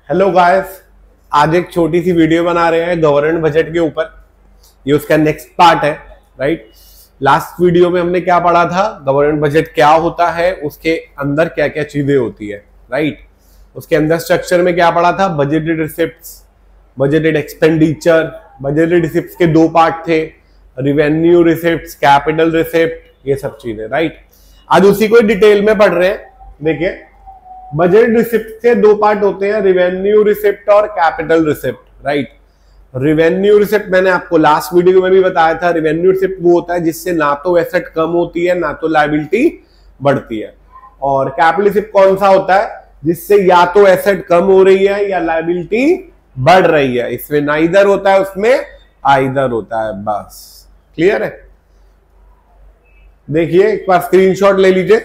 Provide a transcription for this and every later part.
Hello guys, आज एक छोटी सी वीडियो बना रहे हैं गवर्नमेंट बजट के ऊपर। ये उसका नेक्स्ट पार्ट है, राइट। लास्ट वीडियो में हमने क्या पढ़ा था, गवर्नमेंट बजट क्या होता है, उसके अंदर क्या क्या चीजें होती है, राइट। उसके अंदर स्ट्रक्चर में क्या पढ़ा था, budgeted receipts, budgeted expenditure. Budgeted receipts के दो पार्ट थे, रिवेन्यू रिसिप्ट्स, कैपिटल रिसिप्ट, ये सब चीजें, राइट। आज उसी को डिटेल में पढ़ रहे हैं। देखिए, बजट रिसिप्ट के दो पार्ट होते हैं, रिवेन्यू रिसिप्ट और capital receipt, right. Revenue receipt मैंने आपको लास्ट वीडियो में भी बताया था। रिवेन्यू रिसिप्ट वो होता है जिससे ना तो एसेट कम होती है ना तो लायबिलिटी बढ़ती है। और कैपिटल रिसिप्ट कौन सा होता है, जिससे या तो एसेट कम हो रही है या लायबिलिटी बढ़ रही है। इसमें ना इधर होता है, उसमें आइदर होता है, बस। क्लियर है। देखिए, एक बार स्क्रीनशॉट ले लीजिए।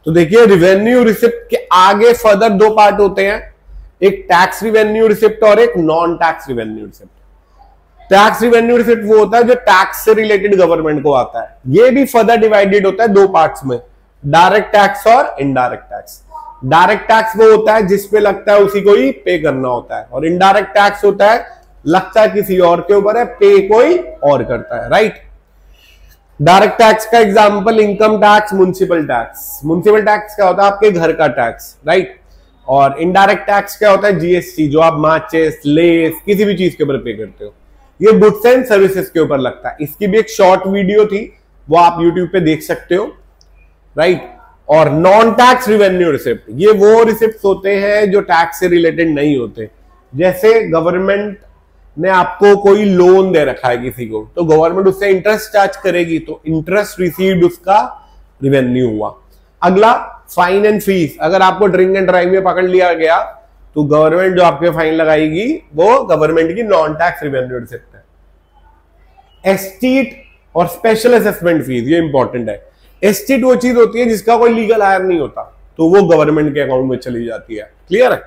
तो देखिए, रिवेन्यू रिसिप्ट के आगे फर्दर दो पार्ट होते हैं, एक टैक्स रिवेन्यू रिसिप्ट और एक non tax revenue receipt. Tax revenue receipt वो होता है जो टैक्स से रिलेटेड गवर्नमेंट को आता है। ये भी फर्दर डिवाइडेड होता है दो पार्ट्स में, डायरेक्ट टैक्स और इनडायरेक्ट टैक्स। डायरेक्ट टैक्स वो होता है जिसपे लगता है उसी को ही पे करना होता है, और इनडायरेक्ट टैक्स होता है लगता है किसी और के ऊपर है, पे कोई और करता है, राइट। डायरेक्ट टैक्स का example income tax, municipal tax. Municipal tax क्या होता है, आपके घर का टैक्स, राइट। और इनडायरेक्ट टैक्स क्या होता है, जीएसटी, जो आप माचिस, लेस, किसी भी चीज के ऊपर पे करते हो। ये गुड्स एंड सर्विसेज के ऊपर लगता है। इसकी भी एक शॉर्ट वीडियो थी, वो आप यूट्यूब पे देख सकते हो, राइट। और नॉन टैक्स रिवेन्यू रिसिप्ट, ये वो रिसिप्ट होते हैं जो टैक्स से रिलेटेड नहीं होते। जैसे गवर्नमेंट ने आपको कोई लोन दे रखा है किसी को, तो गवर्नमेंट उससे इंटरेस्ट चार्ज करेगी, तो इंटरेस्ट रिसीव्ड उसका रिवेन्यू हुआ। अगला, फाइन एंड फीस। अगर आपको ड्रिंक एंड ड्राइव में पकड़ लिया गया तो गवर्नमेंट जो आपके फाइन लगाएगी वो गवर्नमेंट की नॉन टैक्स रिवेन्यू रिसिप्ट है। एस्टीट और स्पेशल असेसमेंट फीस, ये इंपॉर्टेंट है। एस्टीट वो चीज होती है जिसका कोई लीगल हायर नहीं होता, तो वो गवर्नमेंट के अकाउंट में चली जाती है। क्लियर है,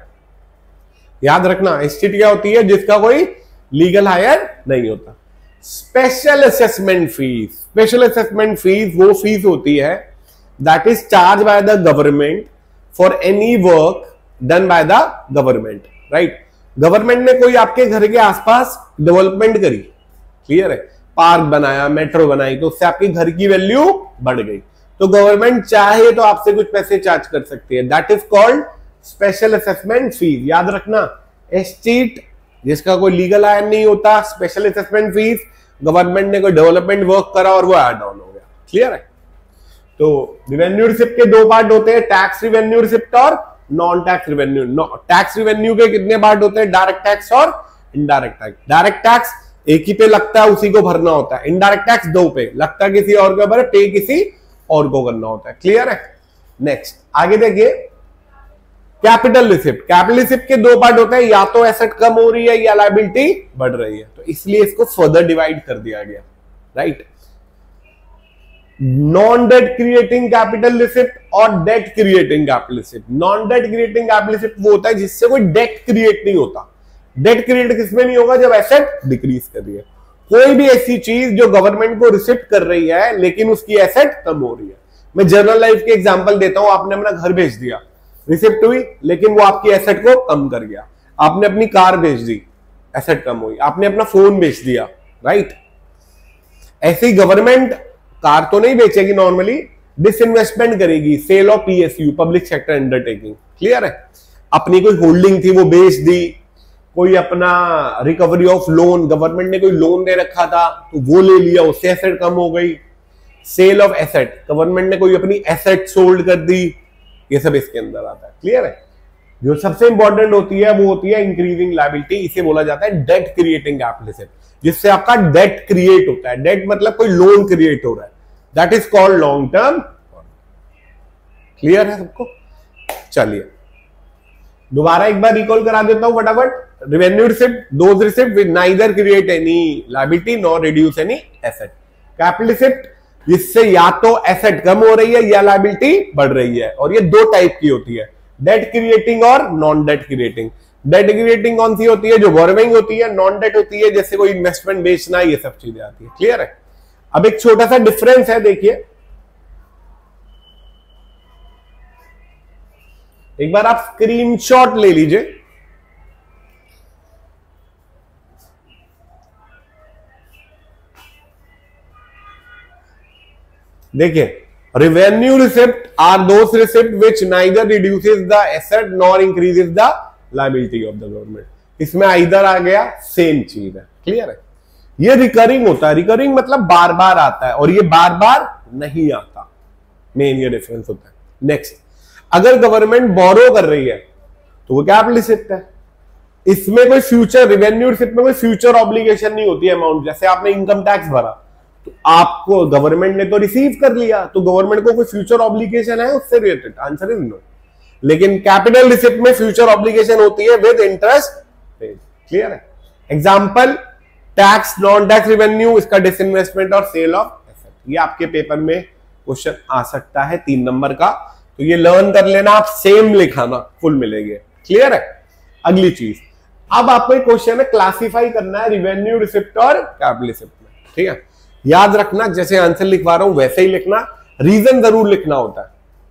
याद रखना। एस्टीट क्या होती है, जिसका कोई लीगल हायर नहीं होता। Special assessment fees, special assessment fees वो फीस होती है that is charge by the government for any work done by the government, right. Government ने कोई आपके घर के आसपास डेवलपमेंट करी, क्लियर है, पार्क बनाया, मेट्रो बनाई, तो उससे आपके घर की वैल्यू बढ़ गई, तो गवर्नमेंट चाहे तो आपसे कुछ पैसे चार्ज कर सकती है। That is called special assessment fees. याद रखना, एस्टीट जिसका कोई लीगल हायर नहीं होता, स्पेशल असेसमेंट फीस गवर्नमेंट ने कोई डेवलपमेंट वर्क करा और वो ऐड ऑन हो गया। क्लियर है। तो रिवेन्यू रिसिप्ट के दो पार्ट होते हैं, टैक्स रिवेन्यू रिसिप्ट और non tax revenue. Tax revenue के कितने पार्ट होते हैं, डायरेक्ट टैक्स और इनडायरेक्ट टैक्स। डायरेक्ट टैक्स एक ही पे लगता है, उसी को भरना होता है। इनडायरेक्ट टैक्स दो पे लगता है, किसी और के ऊपर, पे किसी और को करना होता है। क्लियर है। नेक्स्ट, आगे देखिए, कैपिटल रिसिप्ट। कैपिटल रिसिप्ट के दो पार्ट होते हैं, या तो एसेट कम हो रही है या लायबिलिटी बढ़ रही है, तो इसलिए इसको फर्दर डिवाइड कर दिया गया, right. Non debt creating capital receipt और debt creating capital receipt. Non debt creating capital receipt वो होता है जिससे कोई डेट क्रिएट नहीं होता। डेट क्रिएट किसमें नहीं होगा, जब एसेट डिक्रीज कर रही है। कोई भी ऐसी चीज जो गवर्नमेंट को रिसिप्ट कर रही है लेकिन उसकी एसेट कम हो रही है। मैं जनरल लाइफ के एग्जांपल देता हूं। आपने अपना घर भेज दिया, रिसिप्ट हुई, लेकिन वो आपकी एसेट को कम कर गया। आपने अपनी कार बेच दी, एसेट कम हुई। आपने अपना फोन बेच दिया, राइट। ऐसे ही गवर्नमेंट कार तो नहीं बेचेगी, नॉर्मली डिसइन्वेस्टमेंट करेगी, sale of PSU, public sector undertaking. Clear है। अपनी कोई होल्डिंग थी वो बेच दी, कोई अपना रिकवरी ऑफ लोन, गवर्नमेंट ने कोई लोन दे रखा था तो वो ले लिया, उससे एसेट कम हो गई। सेल ऑफ एसेट, गवर्नमेंट ने कोई अपनी एसेट सोल्ड कर दी, ये सब इसके अंदर आता है। क्लियर है। जो सबसे इंपॉर्टेंट होती है वो होती है इंक्रीजिंग लायबिलिटी, इसे बोला जाता है डेट क्रिएटिंग कैपिटल रिसिप्ट, जिससे आपका डेट क्रिएट होता है। डेट मतलब कोई लोन क्रिएट हो रहा है, that is called long term. Clear है सबको। चलिए दोबारा एक बार रिकॉल करा देता हूं फटाफट। Revenue receipt, those receipt with neither create any liability nor reduce any asset. Capital receipt जिससे या तो एसेट कम हो रही है या लायबिलिटी बढ़ रही है, और ये दो टाइप की होती है, डेट क्रिएटिंग और non debt creating. Debt creating कौन सी होती है, जो बोरोइंग होती है। नॉन डेट होती है जैसे कोई इन्वेस्टमेंट बेचना, ये सब चीजें आती है। क्लियर है। अब एक छोटा सा डिफरेंस है, देखिए एक बार आप स्क्रीनशॉट ले लीजिए। देखिए, revenue receipt are those receipt which neither reduces the asset nor increases the liability of the government. इसमें आइदर आ गया, सेम चीज है, क्लियर है। ये रिकरिंग होता है, रिकरिंग मतलब बार बार आता है, और ये बार बार नहीं आता, मेन ये डिफरेंस होता है। नेक्स्ट, अगर गवर्नमेंट बोरो कर रही है तो वो कैपिटल रिसिप्ट है। इसमें कोई फ्यूचर, रेवेन्यू रिसिप्ट में कोई फ्यूचर ऑब्लिगेशन नहीं होती है अमाउंट। जैसे आपने इनकम टैक्स भरा तो आपको गवर्नमेंट ने तो रिसीव कर लिया, तो गवर्नमेंट को कोई फ्यूचर ऑब्लिगेशन है उससे रिलेटेड? Answer is no. लेकिन कैपिटल रिसिप्ट में फ्यूचर ऑब्लिगेशन होती है विद इंटरेस्ट पेड, क्लियर है। Example, tax, non tax revenue, इसका डिसइन्वेस्टमेंट और सेल ऑफ एसेट। ये आपके पेपर में क्वेश्चन आ सकता है 3 नंबर का, तो ये लर्न कर लेना, आप सेम लिखाना, फुल मिलेंगे, क्लियर है। अगली चीज, अब आपको एक क्वेश्चन है क्लासिफाई करना है रेवेन्यू रिसिप्ट और कैपिटल रिसिप्ट में, ठीक है। याद रखना, जैसे आंसर लिखवा रहा हूं वैसे ही लिखना, रीजन जरूर लिखना होता है।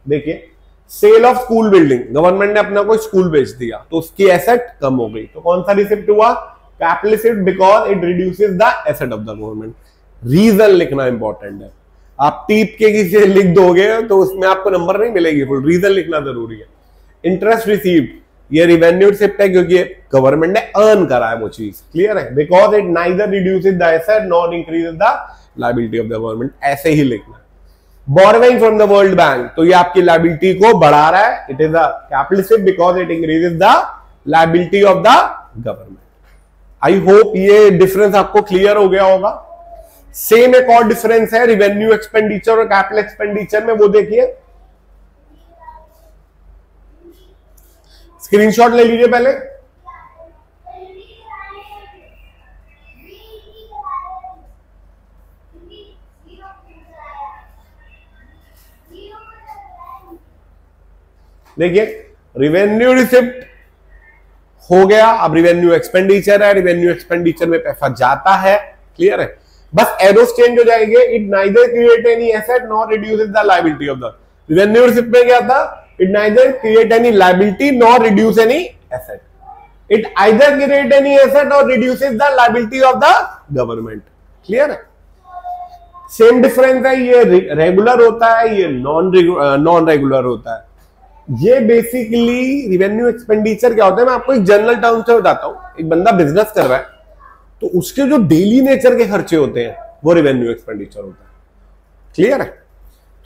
देखिए, sale of school building, government ने अपना कोई स्कूल बेच दिया तो उसकी एसेट कम हो गई, तो कौन सा रिसिप्ट हुआ? Capital receipt, because it reduces the asset of the government. Reason लिखना इंपॉर्टेंट है। आप टीप के किसी लिख दोगे तो उसमें आपको नंबर नहीं मिलेगी, फुल रीजन लिखना जरूरी है। इंटरेस्ट रिसीव्ड, ये रेवेन्यू रिसिप्ट है क्योंकि गवर्नमेंट ने अर्न करा है वो चीज, क्लियर है। Because it neither reduces the asset nor increases the liability of the government, ऐसे ही लिखना। Borrowing from the world bank, तो ये आपकी लायबिलिटी को बढ़ा रहा है, it is a capital receipt because it increases the liability of the government. I hope ये डिफरेंस आपको क्लियर हो गया होगा। सेम एक और डिफरेंस है रेवेन्यू एक्सपेंडिचर और कैपिटल एक्सपेंडिचर में, वो देखिए, स्क्रीनशॉट ले लीजिए पहले। देखिए, रिवेन्यू रिसिप्ट हो गया, अब रिवेन्यू एक्सपेंडिचर है, रिवेन्यू एक्सपेंडिचर में पैसा जाता है, क्लियर है। बस एरोस चेंज हो जाएंगे, it neither create any asset nor reduces the liability of the. Revenue receipt में क्या था? It neither create any liability nor reduce any asset, it either create any asset और reduces the liability of the government, clear है। Same difference है, ये regular होता है, ये नॉन रेगुलर होता है। ये बेसिकली रिवेन्यू एक्सपेंडिचर क्या होता है, मैं आपको एक जनरल टर्म से बताता हूं। एक बंदा बिजनेस कर रहा है तो उसके जो डेली नेचर के खर्चे होते हैं वो रेवेन्यू एक्सपेंडिचर होता है, क्लियर है।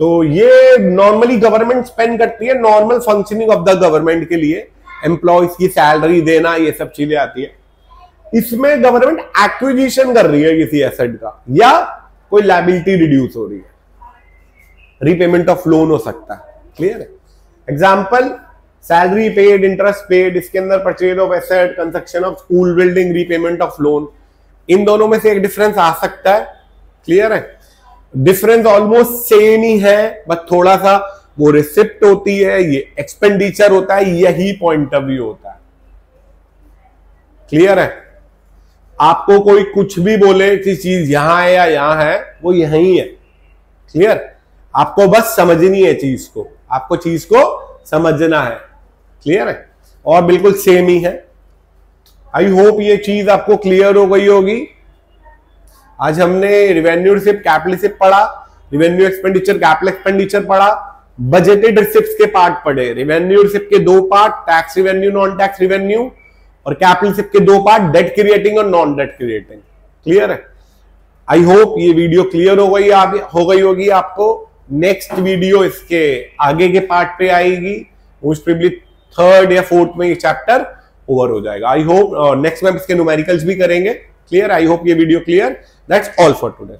तो ये नॉर्मली गवर्नमेंट स्पेंड करती है normal functioning of the government के लिए, एम्प्लॉयज की सैलरी देना, ये सब चीजें आती है। इसमें गवर्नमेंट एक्विजिशन कर रही है किसी एसेट का, या कोई लायबिलिटी रिड्यूस हो रही है, रीपेमेंट ऑफ लोन हो सकता है, क्लियर है। Example, salary paid, interest paid, इसके अंदर purchase of asset, construction of school building, repayment of loan, इन दोनों में से एक डिफरेंस आ सकता है, क्लियर है। डिफरेंस ऑलमोस्ट सेम ही है, बस थोड़ा सा वो रिसिप्ट होती है, ये एक्सपेंडिचर होता है, यही पॉइंट ऑफ व्यू होता है, क्लियर है। आपको कोई कुछ भी बोले कि चीज यहां है या यहां है, वो यहीं है, क्लियर। आपको बस समझनी है चीज को, आपको चीज को समझना है, क्लियर है, और बिल्कुल सेम ही है। आई होप ये चीज आपको क्लियर हो गई होगी। आज हमने रेवेन्यू रिसिप्ट, कैपिटल रिसिप्ट पढ़ा, रेवेन्यू एक्सपेंडिचर, कैपिटल एक्सपेंडिचर पढ़ा, बजटेड रिसिप्ट्स के पार्ट पढ़े, रेवेन्यू रिसिप्ट के 2 part, tax revenue, non tax revenue, और कैपिटल रिसिप्ट के 2 पार्ट, डेट क्रिएटिंग और नॉन डेट क्रिएटिंग, क्लियर है। आई होप ये वीडियो क्लियर हो गई होगी आपको। नेक्स्ट वीडियो इसके आगे के पार्ट पे आएगी, मोस्ट प्रोबेबली 3rd या 4th में ये चैप्टर ओवर हो जाएगा। आई होप नेक्स्ट में इसके न्यूमेरिकल्स भी करेंगे, क्लियर। आई होप ये video clear. That's all for today.